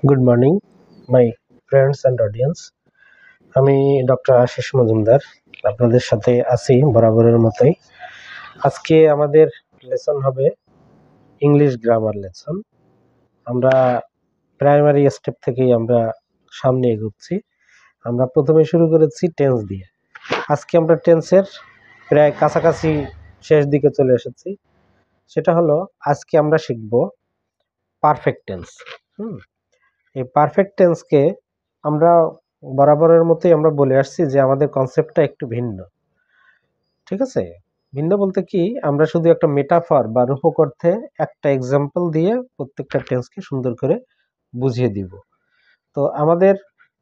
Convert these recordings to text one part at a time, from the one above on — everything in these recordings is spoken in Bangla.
Good morning my friends and audience. আমি ডক্টর আশিস মজুমদার আপনাদের সাথে আছি বরাবরের মতোই। আজকে আমাদের লেসন হবে ইংলিশ গ্রামার লেসন। আমরা প্রাইমারি স্টেপ থেকেই আমরা সামনে এগোচ্ছি। আমরা প্রথমে শুরু করেছি টেন্স দিয়ে। আজকে আমরা টেন্সের প্রায় কাছাকাছি শেষ দিকে চলে এসেছি। সেটা হলো আজকে আমরা শিখব পারফেক্ট টেন্স। এই পারফেক্ট টেন্সকে আমরা বরাবরের মতোই আমরা বলে আসছি যে আমাদের কনসেপ্টটা একটু ভিন্ন। ঠিক আছে, ভিন্ন বলতে কি, আমরা শুধু একটা মেটাফর বা রূপক অর্থে একটা এক্সাম্পল দিয়ে প্রত্যেকটা টেন্সকে সুন্দর করে বুঝিয়ে দিব। তো আমাদের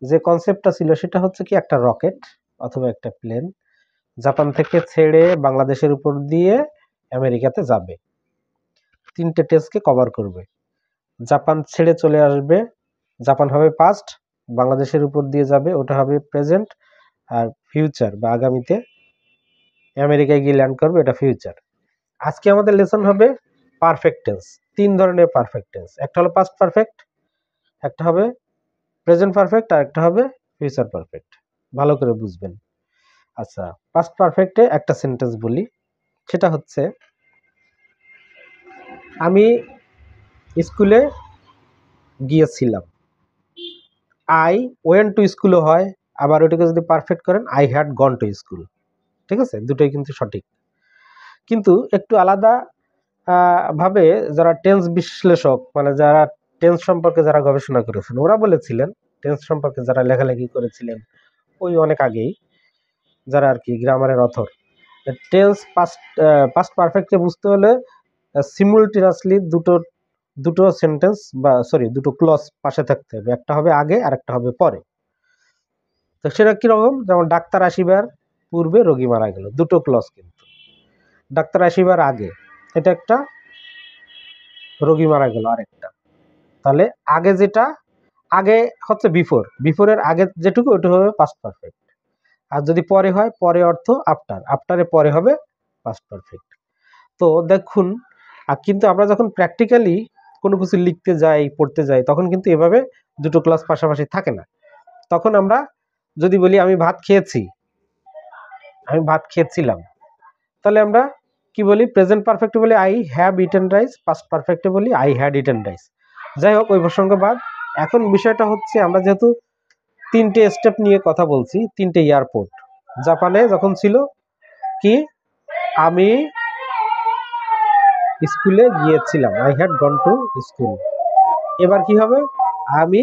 যে কনসেপ্টটা ছিল সেটা হচ্ছে কি, একটা রকেট অথবা একটা প্লেন জাপান থেকে ছেড়ে বাংলাদেশের উপর দিয়ে আমেরিকাতে যাবে। তিনটে টেন্সকে কভার করবে। জাপান ছেড়ে চলে আসবে, জাপান হবে পাস্ট, বাংলাদেশের উপর দিয়ে যাবে ওটা হবে প্রেজেন্ট, আর ফিউচার বা আগামীতে আমেরিকায় গিয়ে ল্যান্ড করবে এটা ফিউচার। আজকে আমাদের লেসন হবে পারফেক্ট টেন্স। তিন ধরনের পারফেক্ট টেন্স, একটা হলো পাস্ট পারফেক্ট, একটা হবে প্রেজেন্ট পারফেক্ট, আর একটা হবে ফিউচার পারফেক্ট। ভালো করে বুঝবেন। আচ্ছা, পাস্ট পারফেক্টে একটা সেন্টেন্স বলি, সেটা হচ্ছে আমি স্কুলে গিয়েছিলাম। আই ওয়েন্ট টু স্কুলও হয়, আবার ওটাকে যদি পারফেক্ট করেন I had gone to school. ঠিক আছে, দুটোই কিন্তু সঠিক। কিন্তু একটু আলাদা ভাবে যারা টেন্স বিশ্লেষক, মানে যারা টেন্স সম্পর্কে যারা গবেষণা করেছেন, ওরা বলেছিলেন, টেন্স সম্পর্কে যারা লেখালেখি করেছিলেন ওই অনেক আগেই, যারা আর কি গ্রামারের অথর, টেন্স পাস্ট পারফেক্টকে বুঝতে হলে সিমুলটেনিয়াসলি দুটো সেন্টেন্স বা দুটো ক্লজ পাশে থাকতে হবে। একটা হবে আগে আর একটা হবে পরে। তো সেটা কিরকম, যেমন ডাক্তার আসিবার পূর্বে রোগী মারা গেল, দুটো ক্লজ কিন্তু। ডাক্তার আসিবার আগে এটা একটা, রোগী মারা গেল আরেকটা। তাহলে আগে যেটা, আগে হচ্ছে বিফোরের আগে যেটুকু ওটা হবে পাস্ট পারফেক্ট। আর যদি পরে হয়, পরে অর্থ আফটার, আফটারে পরে হবে পাস্ট পারফেক্ট। তো দেখুন, কিন্তু আমরা যখন প্র্যাকটিক্যালি কোনো কিছু লিখতে যাই, পড়তে যাই, তখন কিন্তু এভাবে দুটো ক্লাস পাশাপাশি থাকে না। তখন আমরা যদি বলি আমি ভাত খেয়েছি, আমি ভাত খেয়েছিলাম, তাহলে আমরা কি বলি, প্রেজেন্ট পারফেক্টে বলি I have eaten rice, past পারফেক্টে বলি আই হ্যাড ইটেন রাইস। যাই হোক, ওই প্রসঙ্গ বাদ। এখন বিষয়টা হচ্ছে, আমরা যেহেতু তিনটে স্টেপ নিয়ে কথা বলছি, তিনটে এয়ারপোর্ট জাপানে যখন ছিল, কি আমি স্কুলে গিয়েছিলাম, I had gone to school. এবার কি হবে, আমি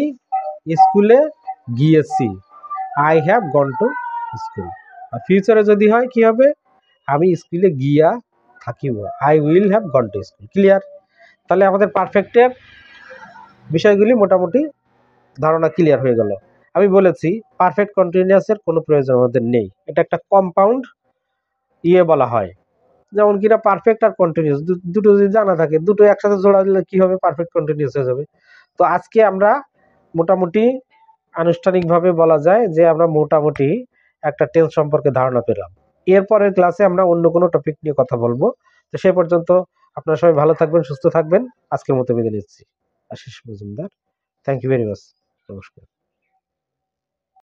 স্কুলে গিয়েছি, I have gone to school. আর ফিউচারে যদি হয় কি হবে, আমি স্কুলে গিয়া থাকিব, I will have gone to school. Clear? তাহলে আমাদের পারফেক্টের বিষয়গুলি মোটামুটি ধারণা ক্লিয়ার হয়ে গেল। আমি বলেছি পারফেক্ট কন্টিনিউয়াসের কোনো প্রয়োজন আমাদের নেই, এটা একটা কম্পাউন্ড বলা হয়। যেমন কিনা পারফেক্ট আর কন্টিনিউয়াস দুটো যদি জানা থাকে, দুটো একসাথে জোড়া দিলে কি হবে, পারফেক্ট কন্টিনিউয়াস হয়ে যাবে। তো আজকে আমরা মোটামুটি আনুষ্ঠানিকভাবে বলা যায় যে আমরা মোটামুটি একটা টেন্স সম্পর্কে ধারণা পেলাম। এরপরের ক্লাসে আমরা অন্য কোনো টপিক নিয়ে কথা বলবো। তো সে পর্যন্ত আপনারা সবাই ভালো থাকবেন, সুস্থ থাকবেন। আজকের মতো বিদায় নিচ্ছি। Ashis Majumdar. Thank you very much. নমস্কার।